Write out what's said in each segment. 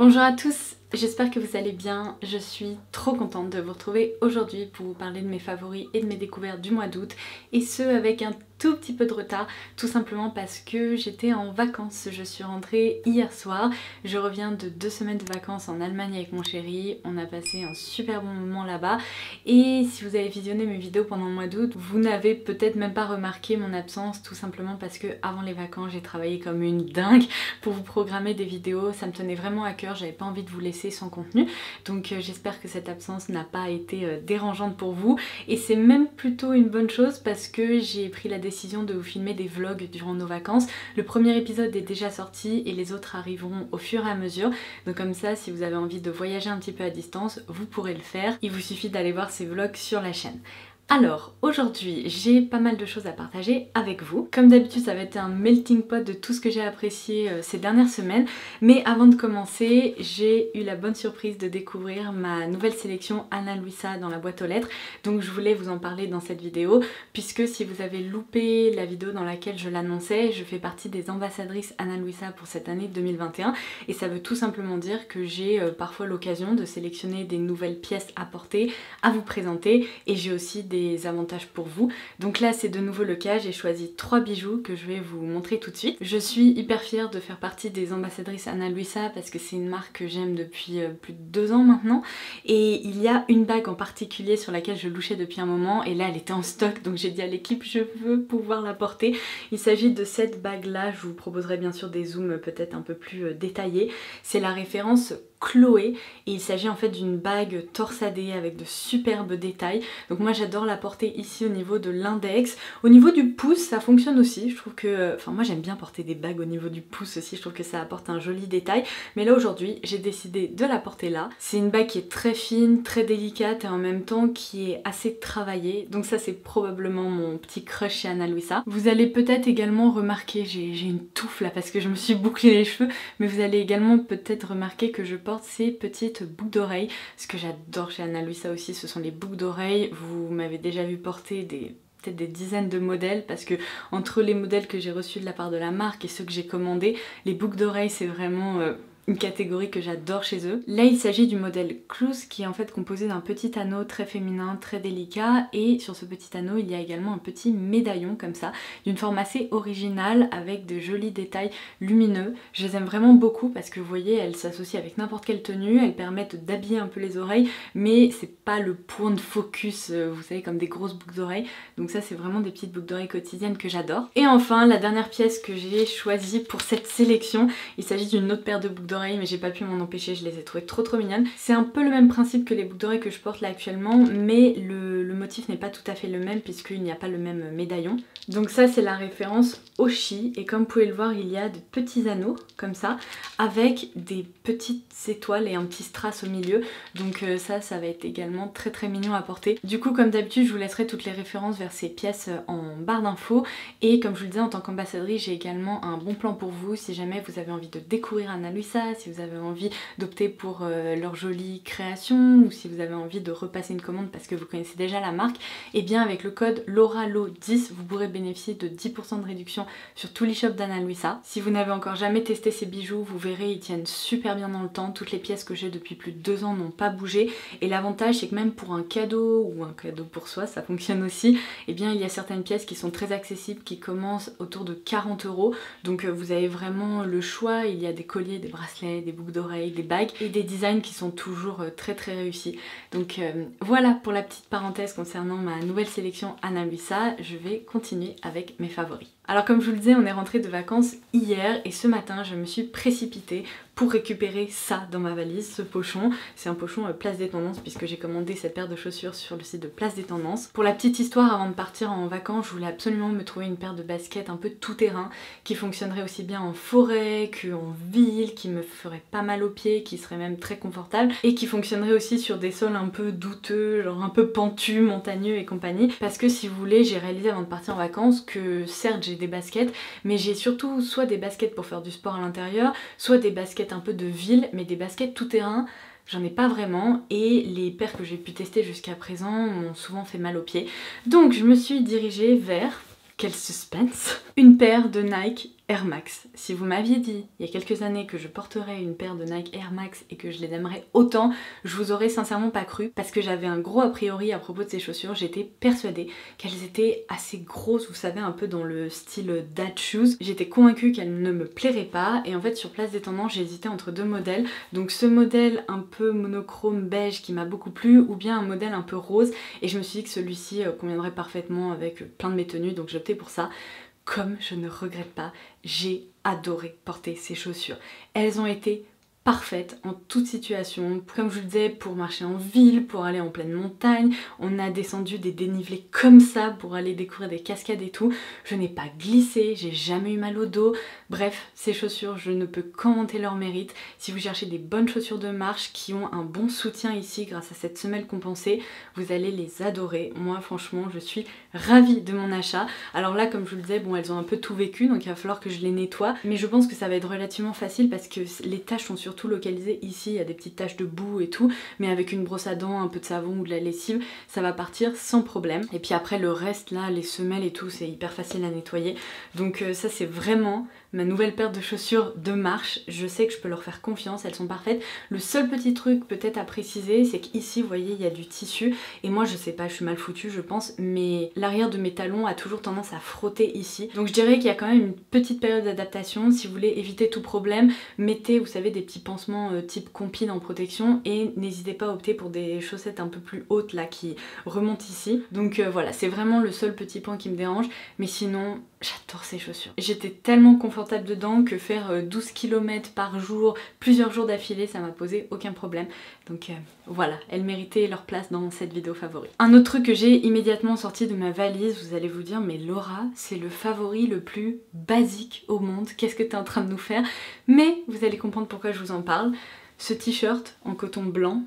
Bonjour à tous, j'espère que vous allez bien. Je suis trop contente de vous retrouver aujourd'hui pour vous parler de mes favoris et de mes découvertes du mois d'août, et ce avec un tout petit peu de retard, tout simplement parce que j'étais en vacances. Je suis rentrée hier soir, je reviens de 2 semaines de vacances en Allemagne avec mon chéri, on a passé un super bon moment là-bas, et si vous avez visionné mes vidéos pendant le mois d'août, vous n'avez peut-être même pas remarqué mon absence, tout simplement parce que avant les vacances j'ai travaillé comme une dingue pour vous programmer des vidéos, ça me tenait vraiment à cœur, j'avais pas envie de vous laisser sans contenu, donc j'espère que cette absence n'a pas été dérangeante pour vous, et c'est même plutôt une bonne chose parce que j'ai pris la décision de vous filmer des vlogs durant nos vacances. Le premier épisode est déjà sorti et les autres arriveront au fur et à mesure, donc comme ça si vous avez envie de voyager un petit peu à distance, vous pourrez le faire, il vous suffit d'aller voir ces vlogs sur la chaîne. Alors aujourd'hui j'ai pas mal de choses à partager avec vous. Comme d'habitude ça va être un melting pot de tout ce que j'ai apprécié ces dernières semaines, mais avant de commencer j'ai eu la bonne surprise de découvrir ma nouvelle sélection Ana Luisa dans la boîte aux lettres, donc je voulais vous en parler dans cette vidéo puisque si vous avez loupé la vidéo dans laquelle je l'annonçais, je fais partie des ambassadrices Ana Luisa pour cette année 2021 et ça veut tout simplement dire que j'ai parfois l'occasion de sélectionner des nouvelles pièces à porter, à vous présenter, et j'ai aussi des avantages pour vous. Donc là c'est de nouveau le cas, j'ai choisi 3 bijoux que je vais vous montrer tout de suite. Je suis hyper fière de faire partie des ambassadrices Ana Luisa parce que c'est une marque que j'aime depuis plus de 2 ans maintenant, et il y a une bague en particulier sur laquelle je louchais depuis un moment et là elle était en stock, donc j'ai dit à l'équipe je veux pouvoir la porter. Il s'agit de cette bague là, je vous proposerai bien sûr des zooms peut-être un peu plus détaillés. C'est la référence Chloé et il s'agit en fait d'une bague torsadée avec de superbes détails, donc moi j'adore la porter ici au niveau de l'index. Au niveau du pouce ça fonctionne aussi, je trouve que, enfin moi j'aime bien porter des bagues au niveau du pouce aussi, je trouve que ça apporte un joli détail, mais là aujourd'hui j'ai décidé de la porter là. C'est une bague qui est très fine, très délicate et en même temps qui est assez travaillée, donc ça c'est probablement mon petit crush chez Ana Luisa. Vous allez peut-être également remarquer, j'ai une touffe là parce que je me suis bouclé les cheveux, mais vous allez également peut-être remarquer que je porte ces petites boucles d'oreilles. Ce que j'adore chez Ana Luisa aussi, ce sont les boucles d'oreilles. Vous m'avez déjà vu porter peut-être des dizaines de modèles parce que entre les modèles que j'ai reçus de la part de la marque et ceux que j'ai commandés, les boucles d'oreilles c'est vraiment une catégorie que j'adore chez eux. Là il s'agit du modèle Cluse qui est en fait composé d'un petit anneau très féminin, très délicat, et sur ce petit anneau il y a également un petit médaillon comme ça, d'une forme assez originale avec de jolis détails lumineux. Je les aime vraiment beaucoup parce que vous voyez elles s'associent avec n'importe quelle tenue, elles permettent d'habiller un peu les oreilles mais c'est pas le point de focus, vous savez, comme des grosses boucles d'oreilles, donc ça c'est vraiment des petites boucles d'oreilles quotidiennes que j'adore. Et enfin la dernière pièce que j'ai choisie pour cette sélection, il s'agit d'une autre paire de boucles d'oreilles mais j'ai pas pu m'en empêcher, je les ai trouvées trop mignonnes. C'est un peu le même principe que les boucles d'oreilles que je porte là actuellement, mais le motif n'est pas tout à fait le même puisqu'il n'y a pas le même médaillon. Donc ça c'est la référence Oshi, et comme vous pouvez le voir il y a de petits anneaux comme ça avec des petites étoiles et un petit strass au milieu, donc ça va être également très mignon à porter. Du coup comme d'habitude je vous laisserai toutes les références vers ces pièces en barre d'infos, et comme je vous le disais en tant qu'ambassadrice j'ai également un bon plan pour vous si jamais vous avez envie de découvrir Ana Luisa, si vous avez envie d'opter pour leur jolie création, ou si vous avez envie de repasser une commande parce que vous connaissez déjà la marque, et bien avec le code LAURALO10 vous pourrez bénéficier de 10% de réduction sur tout l'e-shop d'Ana Luisa. Si vous n'avez encore jamais testé ces bijoux, vous verrez ils tiennent super bien dans le temps, toutes les pièces que j'ai depuis plus de 2 ans n'ont pas bougé, et l'avantage c'est que même pour un cadeau ou un cadeau pour soi, ça fonctionne aussi, et bien il y a certaines pièces qui sont très accessibles qui commencent autour de 40 €, donc vous avez vraiment le choix, il y a des colliers, des bracelets, des boucles d'oreilles, des bagues et des designs qui sont toujours très réussis. Donc voilà pour la petite parenthèse concernant ma nouvelle sélection Ana Luisa. Je vais continuer avec mes favoris. Alors comme je vous le disais, on est rentré de vacances hier et ce matin je me suis précipitée pour récupérer ça dans ma valise, ce pochon. C'est un pochon Place des Tendances puisque j'ai commandé cette paire de chaussures sur le site de Place des Tendances. Pour la petite histoire, avant de partir en vacances, je voulais absolument me trouver une paire de baskets un peu tout terrain qui fonctionnerait aussi bien en forêt qu'en ville, qui me ferait pas mal aux pieds, qui serait même très confortable et qui fonctionnerait aussi sur des sols un peu douteux, genre un peu pentus, montagneux et compagnie. Parce que si vous voulez, j'ai réalisé avant de partir en vacances que certes j'ai des baskets, mais j'ai surtout soit des baskets pour faire du sport à l'intérieur, soit des baskets un peu de ville, mais des baskets tout terrain j'en ai pas vraiment, et les paires que j'ai pu tester jusqu'à présent m'ont souvent fait mal aux pieds. Donc je me suis dirigée vers, quel suspense, une paire de Nike Air Max. Si vous m'aviez dit il y a quelques années que je porterais une paire de Nike Air Max et que je les aimerais autant, je vous aurais sincèrement pas cru parce que j'avais un gros a priori à propos de ces chaussures. J'étais persuadée qu'elles étaient assez grosses, vous savez, un peu dans le style dad shoes. J'étais convaincue qu'elles ne me plairaient pas et en fait sur Place des Tendances j'hésitais entre deux modèles. Donc ce modèle un peu monochrome beige qui m'a beaucoup plu ou bien un modèle un peu rose et je me suis dit que celui-ci conviendrait parfaitement avec plein de mes tenues, donc j'ai opté pour ça. Comme je ne regrette pas, j'ai adoré porter ces chaussures. Elles ont été parfaites en toute situation, comme je vous le disais, pour marcher en ville, pour aller en pleine montagne. On a descendu des dénivelés comme ça pour aller découvrir des cascades et tout. Je n'ai pas glissé, j'ai jamais eu mal au dos. Bref, ces chaussures, je ne peux commenter leur mérite. Si vous cherchez des bonnes chaussures de marche qui ont un bon soutien ici grâce à cette semelle compensée, vous allez les adorer. Moi franchement, je suis ravie de mon achat. Alors là, comme je vous le disais, bon, elles ont un peu tout vécu, donc il va falloir que je les nettoie. Mais je pense que ça va être relativement facile parce que les taches sont surtout localisées ici. Il y a des petites taches de boue et tout, mais avec une brosse à dents, un peu de savon ou de la lessive, ça va partir sans problème. Et puis après, le reste là, les semelles et tout, c'est hyper facile à nettoyer. Donc ça, c'est vraiment ma nouvelle paire de chaussures de marche. Je sais que je peux leur faire confiance, elles sont parfaites. Le seul petit truc peut-être à préciser, c'est qu'ici, vous voyez, il y a du tissu. Et moi, je sais pas, je suis mal foutue, je pense, mais l'arrière de mes talons a toujours tendance à frotter ici. Donc je dirais qu'il y a quand même une petite période d'adaptation. Si vous voulez éviter tout problème, mettez, vous savez, des petits pansements type compil en protection et n'hésitez pas à opter pour des chaussettes un peu plus hautes là qui remontent ici. Donc voilà, c'est vraiment le seul petit point qui me dérange, mais sinon j'adore ces chaussures. J'étais tellement confortable dedans que faire 12 km par jour, plusieurs jours d'affilée, ça m'a posé aucun problème. Donc voilà, elles méritaient leur place dans cette vidéo favori. Un autre truc que j'ai immédiatement sorti de ma valise, vous allez vous dire, mais Laura, c'est le favori le plus basique au monde, qu'est-ce que t'es en train de nous faire? Mais vous allez comprendre pourquoi je vous en parle. Ce t-shirt en coton blanc,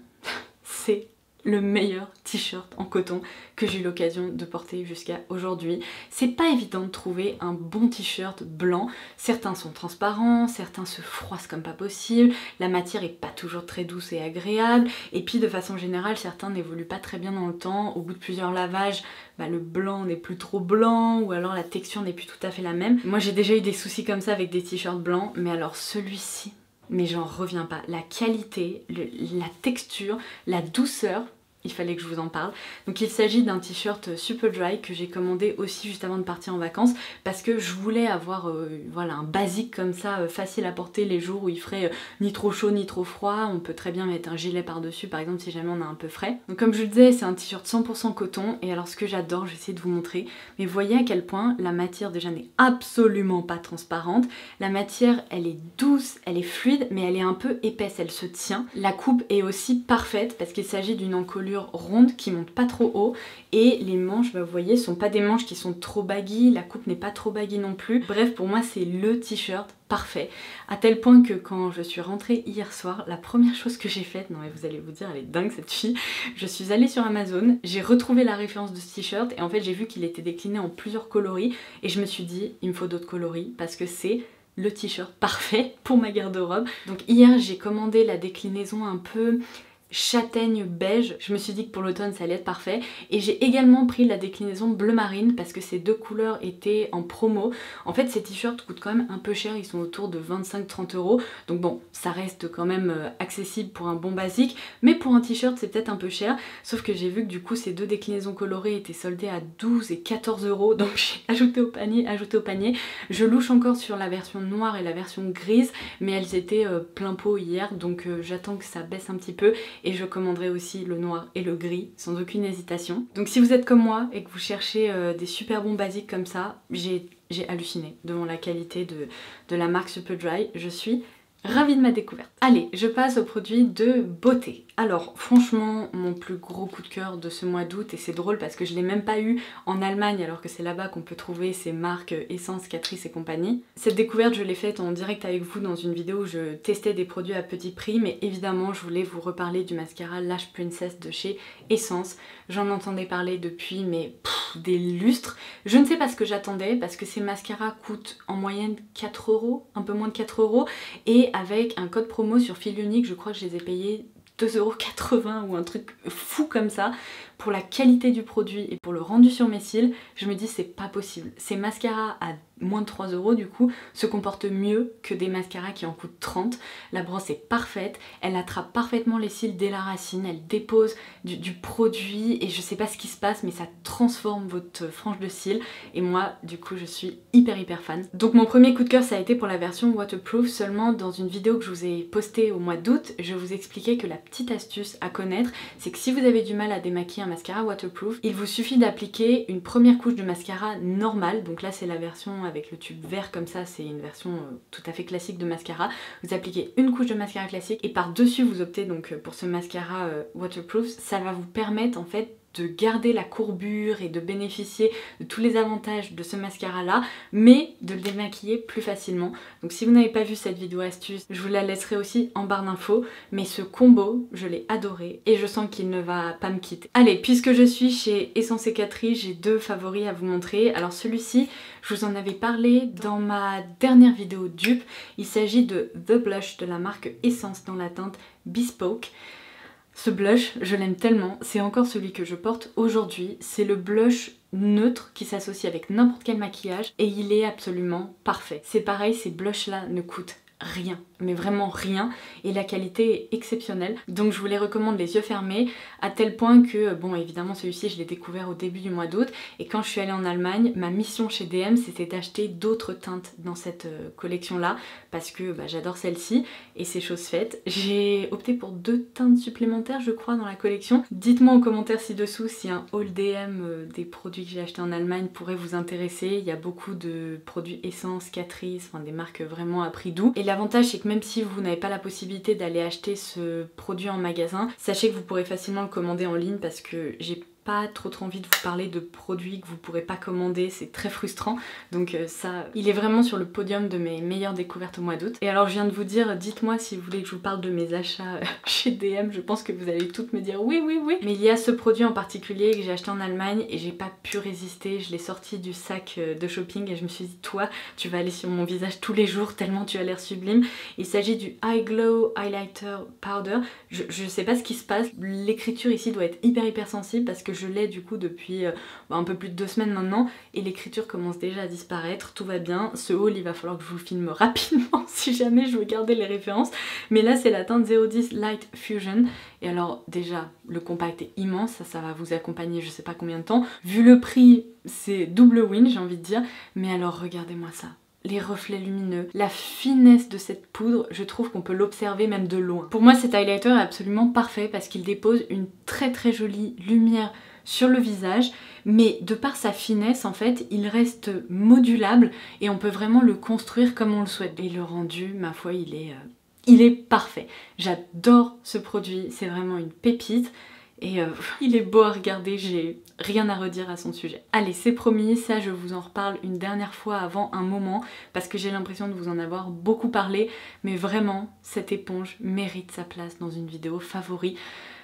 c'est le meilleur t-shirt en coton que j'ai eu l'occasion de porter jusqu'à aujourd'hui. C'est pas évident de trouver un bon t-shirt blanc. Certains sont transparents, certains se froissent comme pas possible, la matière est pas toujours très douce et agréable, et puis de façon générale, certains n'évoluent pas très bien dans le temps. Au bout de plusieurs lavages, le blanc n'est plus trop blanc, ou alors la texture n'est plus tout à fait la même. Moi j'ai déjà eu des soucis comme ça avec des t-shirts blancs, mais alors celui-ci, mais j'en reviens pas. La qualité, la texture, la douceur, il fallait que je vous en parle. Donc il s'agit d'un t-shirt Super Dry que j'ai commandé aussi juste avant de partir en vacances parce que je voulais avoir voilà, un basique comme ça, facile à porter les jours où il ferait ni trop chaud ni trop froid. On peut très bien mettre un gilet par-dessus par exemple si jamais on a un peu frais. Donc comme je le disais, c'est un t-shirt 100% coton et alors ce que j'adore, je vais essayer de vous montrer, mais voyez à quel point la matière déjà n'est absolument pas transparente. La matière elle est douce, elle est fluide mais elle est un peu épaisse, elle se tient. La coupe est aussi parfaite parce qu'il s'agit d'une encolure ronde qui monte pas trop haut et les manches, vous voyez, sont pas des manches qui sont trop baggy, la coupe n'est pas trop baggy non plus. Bref, pour moi c'est le t-shirt parfait, à tel point que quand je suis rentrée hier soir, la première chose que j'ai faite, non mais vous allez vous dire elle est dingue cette fille, je suis allée sur Amazon, j'ai retrouvé la référence de ce t-shirt et en fait j'ai vu qu'il était décliné en plusieurs coloris et je me suis dit il me faut d'autres coloris parce que c'est le t-shirt parfait pour ma garde-robe. Donc hier j'ai commandé la déclinaison un peu châtaigne beige, je me suis dit que pour l'automne ça allait être parfait et j'ai également pris la déclinaison bleu marine parce que ces deux couleurs étaient en promo. En fait ces t-shirts coûtent quand même un peu cher, ils sont autour de 25-30 € donc bon ça reste quand même accessible pour un bon basique, mais pour un t-shirt c'est peut-être un peu cher, sauf que j'ai vu que du coup ces deux déclinaisons colorées étaient soldées à 12 et 14 € donc j'ai ajouté au panier. Je louche encore sur la version noire et la version grise mais elles étaient plein pot hier donc j'attends que ça baisse un petit peu et je commanderai aussi le noir et le gris sans aucune hésitation. Donc si vous êtes comme moi et que vous cherchez des super bons basiques comme ça, j'ai halluciné devant la qualité de la marque Super Dry. Je suis ravie de ma découverte. Allez, je passe aux produits de beauté. Alors franchement, mon plus gros coup de cœur de ce mois d'août, et c'est drôle parce que je l'ai même pas eu en Allemagne alors que c'est là-bas qu'on peut trouver ces marques Essence, Catrice et compagnie. Cette découverte, je l'ai faite en direct avec vous dans une vidéo où je testais des produits à petit prix, mais évidemment je voulais vous reparler du mascara Lash Princess de chez Essence. J'en entendais parler depuis des lustres. Je ne sais pas ce que j'attendais parce que ces mascaras coûtent en moyenne 4 €, un peu moins de 4 € et avec un code promo sur fil unique, je crois que je les ai payés 2,80 € ou un truc fou comme ça. Pour la qualité du produit et pour le rendu sur mes cils, je me dis c'est pas possible. Ces mascaras à moins de 3 € du coup, se comporte mieux que des mascaras qui en coûtent 30. La brosse est parfaite, elle attrape parfaitement les cils dès la racine, elle dépose du produit et je sais pas ce qui se passe mais ça transforme votre frange de cils et moi du coup je suis hyper fan. Donc mon premier coup de cœur ça a été pour la version waterproof, seulement dans une vidéo que je vous ai postée au mois d'août, je vous expliquais que la petite astuce à connaître c'est que si vous avez du mal à démaquiller un mascara waterproof, il vous suffit d'appliquer une première couche de mascara normale, donc là c'est la version avec le tube vert comme ça, c'est une version tout à fait classique de mascara. Vous appliquez une couche de mascara classique et par dessus vous optez donc pour ce mascara waterproof. Ça va vous permettre en fait de garder la courbure et de bénéficier de tous les avantages de ce mascara là, mais de le démaquiller plus facilement. Donc si vous n'avez pas vu cette vidéo astuce, je vous la laisserai aussi en barre d'infos, mais ce combo, je l'ai adoré et je sens qu'il ne va pas me quitter. Allez, puisque je suis chez Essence et Catrice, j'ai deux favoris à vous montrer. Alors celui-ci, je vous en avais parlé dans ma dernière vidéo dupe, il s'agit de The Blush de la marque Essence dans la teinte Bespoke. Ce blush, je l'aime tellement, c'est encore celui que je porte aujourd'hui. C'est le blush neutre qui s'associe avec n'importe quel maquillage et il est absolument parfait. C'est pareil, ces blushs là ne coûtent rien, mais vraiment rien, et la qualité est exceptionnelle. Donc je vous les recommande les yeux fermés, à tel point que, bon évidemment celui-ci je l'ai découvert au début du mois d'août, et quand je suis allée en Allemagne, ma mission chez DM c'était d'acheter d'autres teintes dans cette collection là, parce que j'adore celle-ci, et c'est chose faite. J'ai opté pour 2 teintes supplémentaires je crois dans la collection. Dites-moi en commentaire ci-dessous si un haul DM des produits que j'ai achetés en Allemagne pourrait vous intéresser. Il y a beaucoup de produits Essence, Catrice, enfin des marques vraiment à prix doux. Et l'avantage c'est que même si vous n'avez pas la possibilité d'aller acheter ce produit en magasin, sachez que vous pourrez facilement le commander en ligne parce que j'ai pas trop envie de vous parler de produits que vous pourrez pas commander, c'est très frustrant. Donc ça, il est vraiment sur le podium de mes meilleures découvertes au mois d'août. Et alors je viens de vous dire, dites-moi si vous voulez que je vous parle de mes achats chez DM, je pense que vous allez toutes me dire oui. Mais il y a ce produit en particulier que j'ai acheté en Allemagne et j'ai pas pu résister, je l'ai sorti du sac de shopping et je me suis dit toi, tu vas aller sur mon visage tous les jours tellement tu as l'air sublime. Il s'agit du Eye Glow Highlighter Powder. Je sais pas ce qui se passe, l'écriture ici doit être hyper sensible parce que je l'ai du coup depuis un peu plus de 2 semaines maintenant et l'écriture commence déjà à disparaître, tout va bien. Ce haul il va falloir que je vous le filme rapidement si jamais je veux garder les références, mais là c'est la teinte 010 Light Fusion et alors déjà le compact est immense, ça va vous accompagner je sais pas combien de temps. Vu le prix c'est double win j'ai envie de dire, mais alors regardez-moi ça. Les reflets lumineux, la finesse de cette poudre, je trouve qu'on peut l'observer même de loin. Pour moi cet highlighter est absolument parfait parce qu'il dépose une très jolie lumière sur le visage, mais de par sa finesse en fait il reste modulable et on peut vraiment le construire comme on le souhaite. Et le rendu, ma foi, il est parfait. J'adore ce produit, c'est vraiment une pépite. Et il est beau à regarder, j'ai rien à redire à son sujet. Allez, c'est promis, ça je vous en reparle une dernière fois avant un moment parce que j'ai l'impression de vous en avoir beaucoup parlé, mais vraiment, cette éponge mérite sa place dans une vidéo favori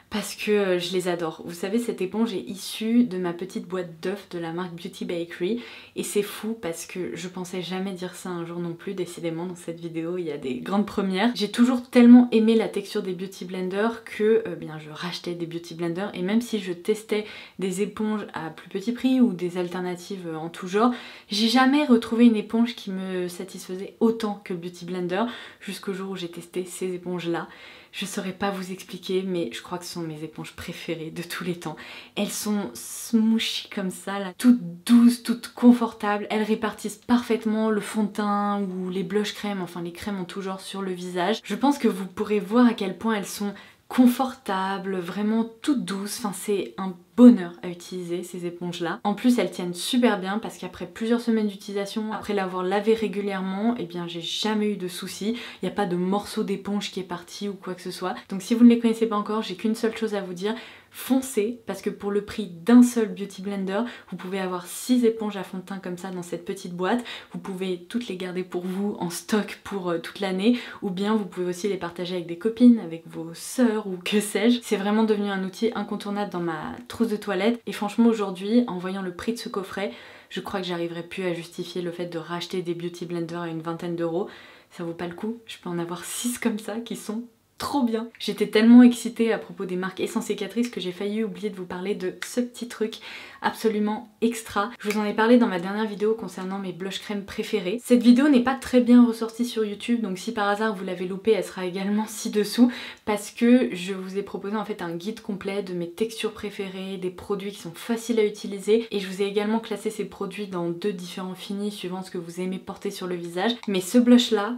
parce que je les adore. Vous savez, cette éponge est issue de ma petite boîte d'œufs de la marque Beauty Bakery et c'est fou parce que je pensais jamais dire ça un jour non plus. Décidément dans cette vidéo il y a des grandes premières. J'ai toujours tellement aimé la texture des beauty blenders que je rachetais des beauty blenders et même si je testais des éponges à plus petit prix ou des alternatives en tout genre, j'ai jamais retrouvé une éponge qui me satisfaisait autant que le beauty blender jusqu'au jour où j'ai testé ces éponges là. Je saurais pas vous expliquer, mais je crois que ce sont mes éponges préférées de tous les temps. Elles sont smooshy comme ça, là, toutes douces, toutes confortables. Elles répartissent parfaitement le fond de teint ou les blush crèmes, enfin les crèmes en tout genre sur le visage. Je pense que vous pourrez voir à quel point elles sont confortables, vraiment toutes douces. Enfin c'est un bonheur à utiliser ces éponges là. En plus elles tiennent super bien parce qu'après plusieurs semaines d'utilisation, après l'avoir lavé régulièrement, eh bien j'ai jamais eu de soucis. Il n'y a pas de morceau d'éponge qui est parti ou quoi que ce soit. Donc si vous ne les connaissez pas encore, j'ai qu'une seule chose à vous dire. Foncez parce que pour le prix d'un seul beauty blender, vous pouvez avoir 6 éponges à fond de teint comme ça dans cette petite boîte. Vous pouvez toutes les garder pour vous en stock pour toute l'année ou bien vous pouvez aussi les partager avec des copines, avec vos sœurs ou que sais-je. C'est vraiment devenu un outil incontournable dans ma trousse de toilette et franchement aujourd'hui, en voyant le prix de ce coffret, je crois que j'arriverai plus à justifier le fait de racheter des beauty blenders à une vingtaine d'euros. Ça vaut pas le coup, je peux en avoir 6 comme ça qui sont trop bien. J'étais tellement excitée à propos des marques Essence Cicatrice que j'ai failli oublier de vous parler de ce petit truc absolument extra. Je vous en ai parlé dans ma dernière vidéo concernant mes blush crème préférés. Cette vidéo n'est pas très bien ressortie sur YouTube, donc si par hasard vous l'avez loupée, elle sera également ci-dessous, parce que je vous ai proposé en fait un guide complet de mes textures préférées, des produits qui sont faciles à utiliser, et je vous ai également classé ces produits dans 2 différents finis suivant ce que vous aimez porter sur le visage. Mais ce blush là,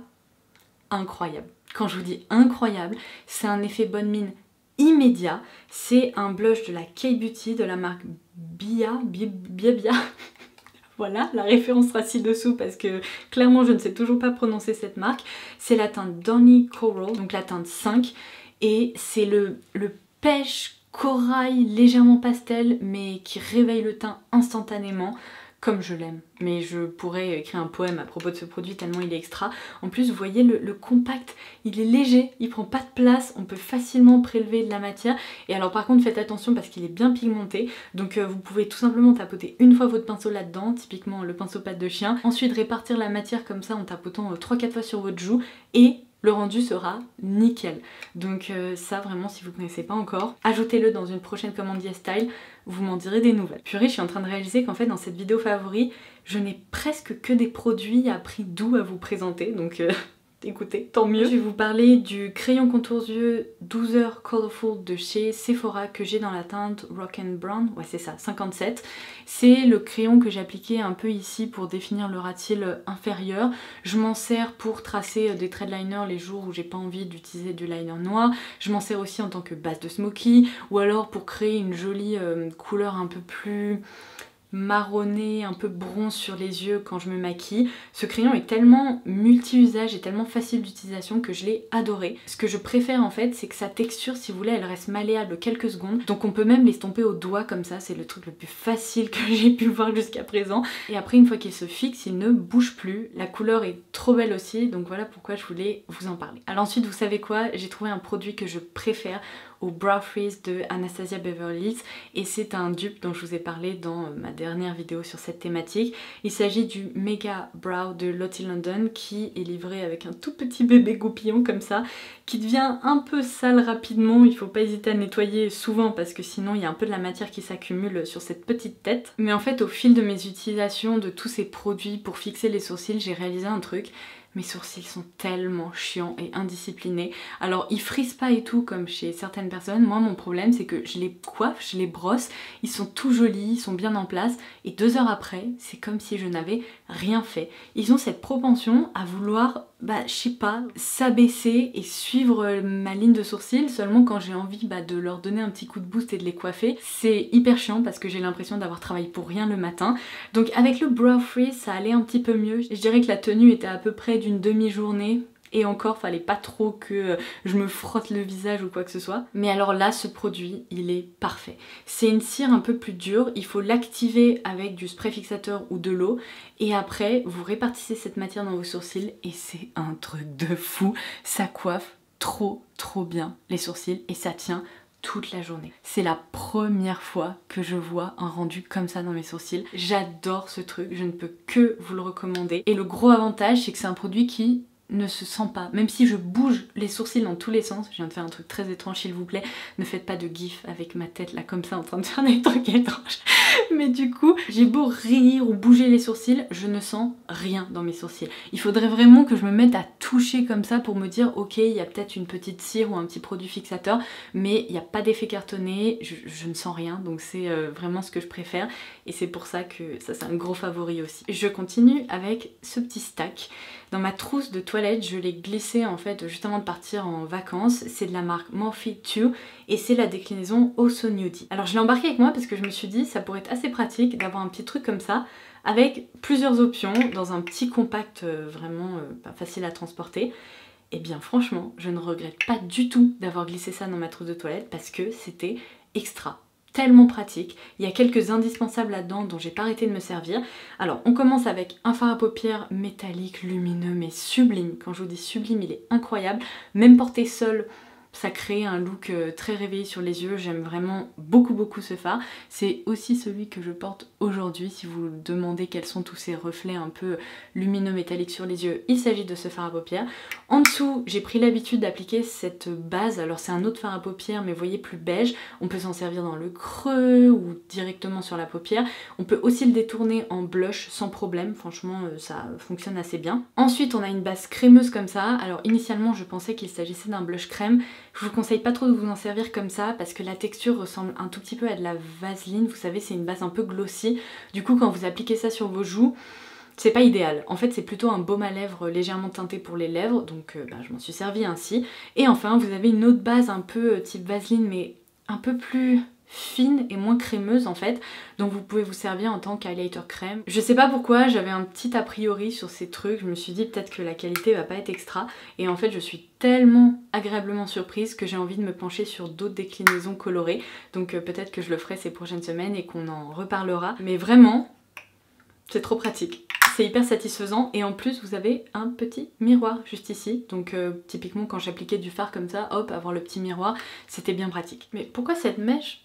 incroyable. Quand je vous dis incroyable, c'est un effet bonne mine immédiat. C'est un blush de la K-Beauty de la marque Bia. Voilà, la référence sera ci-dessous parce que clairement je ne sais toujours pas prononcer cette marque. C'est la teinte Donny Coral, donc la teinte 5, et c'est le pêche corail légèrement pastel mais qui réveille le teint instantanément. Comme je l'aime, mais je pourrais écrire un poème à propos de ce produit tellement il est extra. En plus vous voyez le compact, il est léger, il prend pas de place, on peut facilement prélever de la matière. Et alors par contre faites attention parce qu'il est bien pigmenté, donc vous pouvez tout simplement tapoter une fois votre pinceau là-dedans, typiquement le pinceau patte de chien, ensuite répartir la matière comme ça en tapotant 3-4 fois sur votre joue et le rendu sera nickel. Donc ça vraiment si vous ne connaissez pas encore, ajoutez-le dans une prochaine commande YesStyle, vous m'en direz des nouvelles. Purée, je suis en train de réaliser qu'en fait dans cette vidéo favori, je n'ai presque que des produits à prix doux à vous présenter, donc écoutez, tant mieux. Je vais vous parler du crayon contour yeux 12 heures Colorful de chez Sephora que j'ai dans la teinte Rock and Brown, ouais c'est ça, 57. C'est le crayon que j'ai appliqué un peu ici pour définir le ras de cils inférieur. Je m'en sers pour tracer des traits de liner les jours où j'ai pas envie d'utiliser du liner noir. Je m'en sers aussi en tant que base de smoky ou alors pour créer une jolie couleur un peu plus marronné, un peu bronze sur les yeux quand je me maquille. Ce crayon est tellement multi-usage et tellement facile d'utilisation que je l'ai adoré. Ce que je préfère en fait, c'est que sa texture, si vous voulez, elle reste malléable quelques secondes. Donc on peut même l'estomper au doigt comme ça, c'est le truc le plus facile que j'ai pu voir jusqu'à présent. Et après, une fois qu'il se fixe, il ne bouge plus. La couleur est trop belle aussi, donc voilà pourquoi je voulais vous en parler. Alors ensuite, vous savez quoi? J'ai trouvé un produit que je préfère au Brow Freeze de Anastasia Beverly Hills et c'est un dupe dont je vous ai parlé dans ma dernière vidéo sur cette thématique. Il s'agit du Mega Brow de Lottie London qui est livré avec un tout petit bébé goupillon comme ça qui devient un peu sale rapidement. Il faut pas hésiter à nettoyer souvent parce que sinon il y a un peu de la matière qui s'accumule sur cette petite tête. Mais en fait au fil de mes utilisations de tous ces produits pour fixer les sourcils, j'ai réalisé un truc. Mes sourcils sont tellement chiants et indisciplinés. Alors ils frisent pas et tout comme chez certaines personnes. Moi mon problème c'est que je les coiffe, je les brosse, ils sont tout jolis, ils sont bien en place et 2 heures après c'est comme si je n'avais rien fait. Ils ont cette propension à vouloir, je sais pas, s'abaisser et suivre ma ligne de sourcils seulement quand j'ai envie de leur donner un petit coup de boost et de les coiffer. C'est hyper chiant parce que j'ai l'impression d'avoir travaillé pour rien le matin. Donc avec le Brow Freeze ça allait un petit peu mieux. Je dirais que la tenue était à peu près d'une demi-journée. Et encore, fallait pas trop que je me frotte le visage ou quoi que ce soit. Mais alors là, ce produit, il est parfait. C'est une cire un peu plus dure, il faut l'activer avec du spray fixateur ou de l'eau. Et après, vous répartissez cette matière dans vos sourcils et c'est un truc de fou. Ça coiffe trop bien les sourcils et ça tient toute la journée. C'est la première fois que je vois un rendu comme ça dans mes sourcils. J'adore ce truc, je ne peux que vous le recommander. Et le gros avantage, c'est que c'est un produit qui ne se sent pas, même si je bouge les sourcils dans tous les sens. Je viens de faire un truc très étrange s'il vous plaît, ne faites pas de gif avec ma tête là comme ça en train de faire des trucs étranges. Mais du coup, j'ai beau rire ou bouger les sourcils, je ne sens rien dans mes sourcils. Il faudrait vraiment que je me mette à toucher comme ça pour me dire ok, il y a peut-être une petite cire ou un petit produit fixateur, mais il n'y a pas d'effet cartonné, je ne sens rien, donc c'est vraiment ce que je préfère et c'est pour ça que ça c'est un gros favori aussi. Je continue avec ce petit stack. Dans ma trousse de toilette, je l'ai glissé en fait juste avant de partir en vacances. C'est de la marque Morphe 2 et c'est la déclinaison Also Nudie. Alors je l'ai embarqué avec moi parce que je me suis dit ça pourrait être assez pratique d'avoir un petit truc comme ça avec plusieurs options dans un petit compact vraiment facile à transporter. Et bien franchement, je ne regrette pas du tout d'avoir glissé ça dans ma trousse de toilette parce que c'était extra. Tellement pratique, il y a quelques indispensables là-dedans dont j'ai pas arrêté de me servir. Alors on commence avec un fard à paupières métallique, lumineux mais sublime. Quand je vous dis sublime, il est incroyable. Même porté seul, ça crée un look très réveillé sur les yeux, j'aime vraiment beaucoup ce fard. C'est aussi celui que je porte aujourd'hui, si vous vous demandez quels sont tous ces reflets un peu lumineux métalliques sur les yeux, il s'agit de ce fard à paupières. En dessous, j'ai pris l'habitude d'appliquer cette base, alors c'est un autre fard à paupières mais vous voyez plus beige, on peut s'en servir dans le creux ou directement sur la paupière. On peut aussi le détourner en blush sans problème, franchement ça fonctionne assez bien. Ensuite on a une base crémeuse comme ça, alors initialement je pensais qu'il s'agissait d'un blush crème. Je vous conseille pas trop de vous en servir comme ça parce que la texture ressemble un tout petit peu à de la vaseline, vous savez c'est une base un peu glossy, du coup quand vous appliquez ça sur vos joues, c'est pas idéal. En fait c'est plutôt un baume à lèvres légèrement teinté pour les lèvres, donc je m'en suis servi ainsi. Et enfin vous avez une autre base un peu type vaseline mais un peu plus fine et moins crémeuse en fait, donc vous pouvez vous servir en tant qu'highlighter crème. Je sais pas pourquoi, j'avais un petit a priori sur ces trucs, je me suis dit peut-être que la qualité va pas être extra, et en fait je suis tellement agréablement surprise que j'ai envie de me pencher sur d'autres déclinaisons colorées, donc peut-être que je le ferai ces prochaines semaines et qu'on en reparlera, mais vraiment c'est trop pratique. C'est hyper satisfaisant et en plus vous avez un petit miroir juste ici, donc typiquement quand j'appliquais du fard comme ça, hop, avoir le petit miroir, c'était bien pratique. Mais pourquoi cette mèche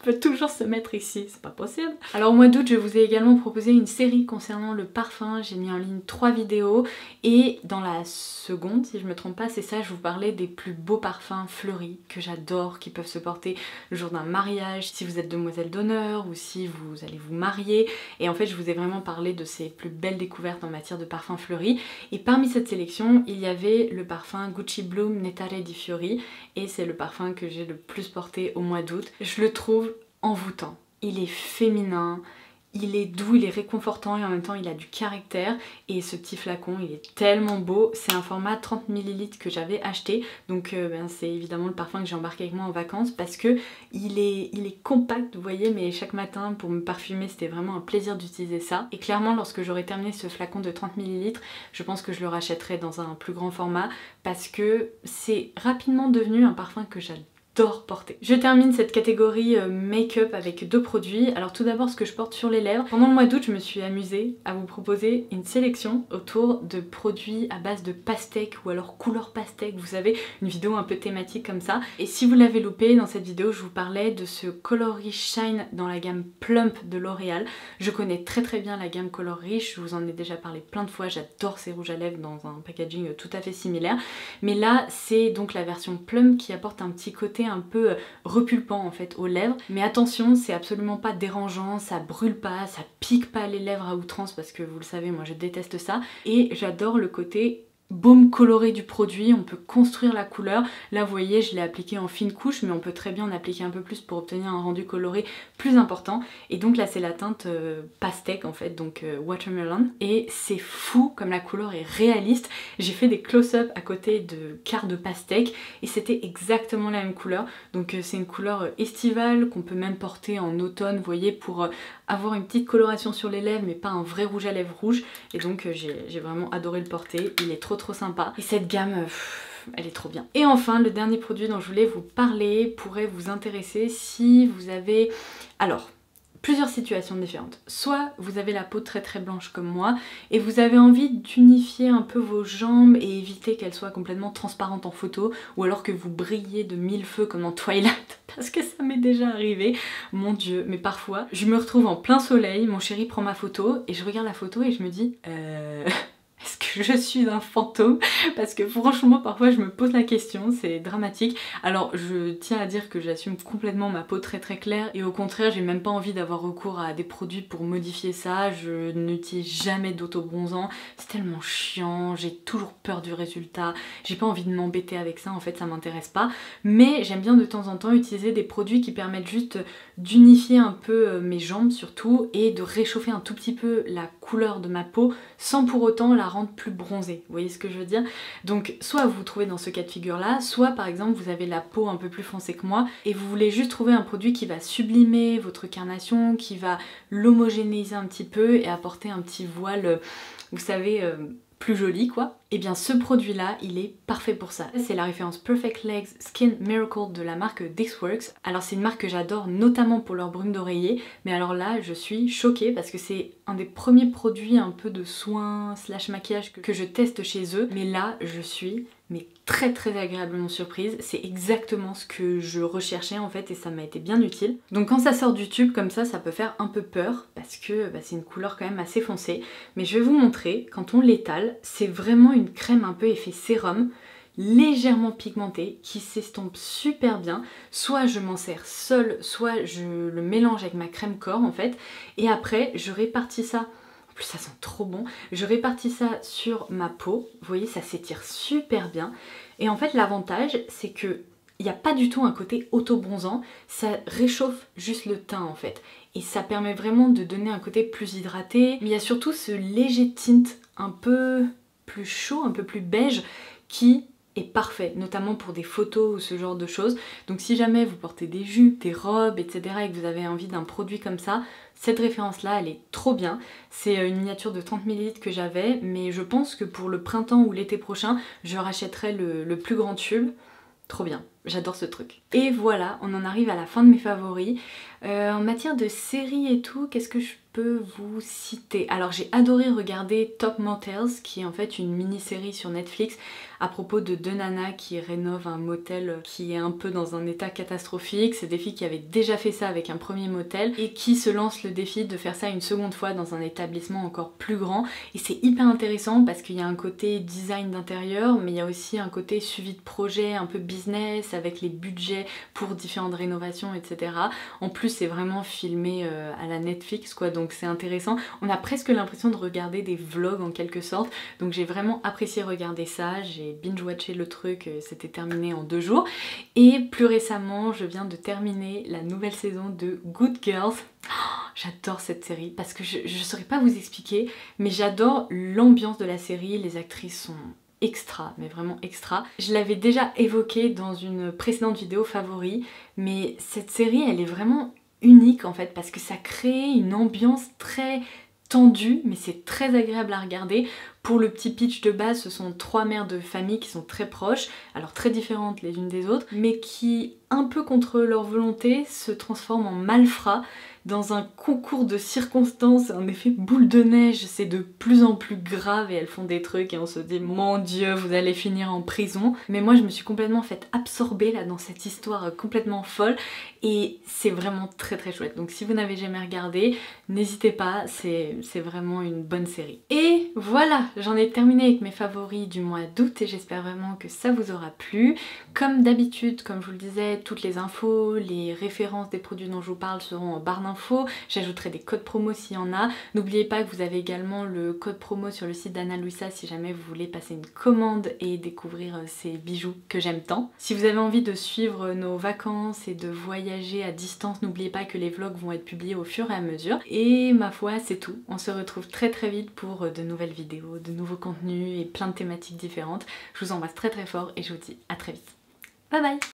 peut toujours se mettre ici, c'est pas possible. Alors au mois d'août je vous ai également proposé une série concernant le parfum, j'ai mis en ligne 3 vidéos et dans la seconde, si je me trompe pas, c'est ça, je vous parlais des plus beaux parfums fleuris que j'adore, qui peuvent se porter le jour d'un mariage, si vous êtes demoiselle d'honneur ou si vous allez vous marier, et en fait je vous ai vraiment parlé de ces plus belles découvertes en matière de parfums fleuris, et parmi cette sélection il y avait le parfum Gucci Bloom Nettare di Fiori, et c'est le parfum que j'ai le plus porté au mois d'août. Je le trouve envoûtant, il est féminin, il est doux, il est réconfortant et en même temps il a du caractère, et ce petit flacon il est tellement beau. C'est un format 30 ml que j'avais acheté, donc c'est évidemment le parfum que j'ai embarqué avec moi en vacances parce que il est compact, vous voyez, mais chaque matin pour me parfumer c'était vraiment un plaisir d'utiliser ça, et clairement lorsque j'aurai terminé ce flacon de 30 ml je pense que je le rachèterai dans un plus grand format parce que c'est rapidement devenu un parfum que j'adore porter. Je termine cette catégorie make-up avec 2 produits. Alors tout d'abord ce que je porte sur les lèvres. Pendant le mois d'août je me suis amusée à vous proposer une sélection autour de produits à base de pastèque ou alors couleur pastèque, vous savez, une vidéo un peu thématique comme ça. Et si vous l'avez loupé, dans cette vidéo je vous parlais de ce Color Riche Shine dans la gamme Plump de L'Oréal. Je connais très bien la gamme Color Riche, je vous en ai déjà parlé plein de fois, j'adore ces rouges à lèvres dans un packaging tout à fait similaire. Mais là c'est donc la version Plump qui apporte un petit côté un peu repulpant en fait aux lèvres, mais attention c'est absolument pas dérangeant, ça brûle pas, ça pique pas les lèvres à outrance parce que vous le savez moi je déteste ça, et j'adore le côté baume coloré du produit, on peut construire la couleur. Là vous voyez je l'ai appliqué en fine couche mais on peut très bien en appliquer un peu plus pour obtenir un rendu coloré plus important, et donc là c'est la teinte pastèque en fait, donc watermelon, et c'est fou comme la couleur est réaliste. J'ai fait des close-up à côté de quarts de pastèque et c'était exactement la même couleur, donc c'est une couleur estivale qu'on peut même porter en automne, vous voyez, pour avoir une petite coloration sur les lèvres mais pas un vrai rouge à lèvres rouge, et donc j'ai vraiment adoré le porter, il est trop sympa, et cette gamme elle est trop bien. Et enfin le dernier produit dont je voulais vous parler pourrait vous intéresser si vous avez, alors plusieurs situations différentes. Soit vous avez la peau très blanche comme moi et vous avez envie d'unifier un peu vos jambes et éviter qu'elles soient complètement transparentes en photo, ou alors que vous brillez de 1000 feux comme dans Twilight, parce que ça m'est déjà arrivé, mon dieu, mais parfois je me retrouve en plein soleil, mon chéri prend ma photo et je regarde la photo et je me dis est-ce que je suis un fantôme? Parce que franchement parfois je me pose la question, c'est dramatique. Alors je tiens à dire que j'assume complètement ma peau très claire, et au contraire j'ai même pas envie d'avoir recours à des produits pour modifier ça. Je n'utilise jamais d'auto-bronzant, c'est tellement chiant, j'ai toujours peur du résultat, j'ai pas envie de m'embêter avec ça, en fait ça m'intéresse pas. Mais j'aime bien de temps en temps utiliser des produits qui permettent juste d'unifier un peu mes jambes surtout, et de réchauffer un tout petit peu la couleur de ma peau sans pour autant la rendre plus bronzée, vous voyez ce que je veux dire? Donc soit vous vous trouvez dans ce cas de figure là, soit par exemple vous avez la peau un peu plus foncée que moi et vous voulez juste trouver un produit qui va sublimer votre carnation, qui va l'homogénéiser un petit peu et apporter un petit voile, vous savez, plus joli quoi. Et bien ce produit là il est parfait pour ça. C'est la référence Perfect Legs Skin Miracle de la marque This Works. Alors c'est une marque que j'adore notamment pour leur brume d'oreiller, mais alors là je suis choquée parce que c'est un des premiers produits un peu de soins slash maquillage que je teste chez eux, mais là je suis très agréablement surprise. C'est exactement ce que je recherchais en fait et ça m'a été bien utile. Donc quand ça sort du tube comme ça peut faire un peu peur parce que c'est une couleur quand même assez foncée, mais je vais vous montrer quand on l'étale. C'est vraiment une crème un peu effet sérum, légèrement pigmentée, qui s'estompe super bien. Soit je m'en sers seule, soit je le mélange avec ma crème corps en fait, et après je répartis ça. En plus ça sent trop bon. Je répartis ça sur ma peau. Vous voyez, ça s'étire super bien. Et en fait l'avantage c'est que il n'y a pas du tout un côté auto-bronzant, ça réchauffe juste le teint en fait. Et ça permet vraiment de donner un côté plus hydraté. Mais il y a surtout ce léger tint un peu plus chaud, un peu plus beige qui est parfait, notamment pour des photos ou ce genre de choses. Donc si jamais vous portez des jupes, des robes, etc. et que vous avez envie d'un produit comme ça, cette référence là elle est trop bien. C'est une miniature de 30 ml que j'avais, mais je pense que pour le printemps ou l'été prochain je rachèterai le plus grand tube. Trop bien, j'adore ce truc. Et voilà, on en arrive à la fin de mes favoris. En matière de séries et tout, qu'est-ce que je peux vous citer? Alors j'ai adoré regarder Top Motels, qui est en fait une mini-série sur Netflix à propos de deux nanas qui rénovent un motel qui est un peu dans un état catastrophique. C'est des filles qui avaient déjà fait ça avec un premier motel et qui se lancent le défi de faire ça une seconde fois dans un établissement encore plus grand. Et c'est hyper intéressant parce qu'il y a un côté design d'intérieur, mais il y a aussi un côté suivi de projet, un peu business, avec les budgets pour différentes rénovations, etc. En plus c'est vraiment filmé à la Netflix quoi, donc c'est intéressant. On a presque l'impression de regarder des vlogs en quelque sorte, donc j'ai vraiment apprécié regarder ça. J'ai binge-watché le truc, c'était terminé en 2 jours. Et plus récemment, je viens de terminer la nouvelle saison de Good Girls. Oh, j'adore cette série parce que je saurais pas vous expliquer, mais j'adore l'ambiance de la série, les actrices sont extra, mais vraiment extra. Je l'avais déjà évoqué dans une précédente vidéo favori, mais cette série elle est vraiment unique en fait parce que ça crée une ambiance très tendue, mais c'est très agréable à regarder. Pour le petit pitch de base, ce sont 3 mères de famille qui sont très proches, alors très différentes les unes des autres, mais qui, un peu contre leur volonté, se transforment en malfrats dans un concours de circonstances, un effet boule de neige, c'est de plus en plus grave et elles font des trucs et on se dit mon dieu vous allez finir en prison. Mais moi je me suis complètement faite absorber là dans cette histoire complètement folle et c'est vraiment très chouette. Donc si vous n'avez jamais regardé, n'hésitez pas, c'est vraiment une bonne série. Et voilà, j'en ai terminé avec mes favoris du mois d'août et j'espère vraiment que ça vous aura plu. Comme d'habitude, comme je vous le disais, toutes les infos, les références des produits dont je vous parle seront en barre d'infos. J'ajouterai des codes promo s'il y en a. N'oubliez pas que vous avez également le code promo sur le site d'Anna Luisa si jamais vous voulez passer une commande et découvrir ces bijoux que j'aime tant. Si vous avez envie de suivre nos vacances et de voyager à distance, n'oubliez pas que les vlogs vont être publiés au fur et à mesure. Et ma foi, c'est tout. On se retrouve très vite pour de nouvelles vidéos, de nouveaux contenus et plein de thématiques différentes. Je vous embrasse très fort et je vous dis à très vite. Bye bye!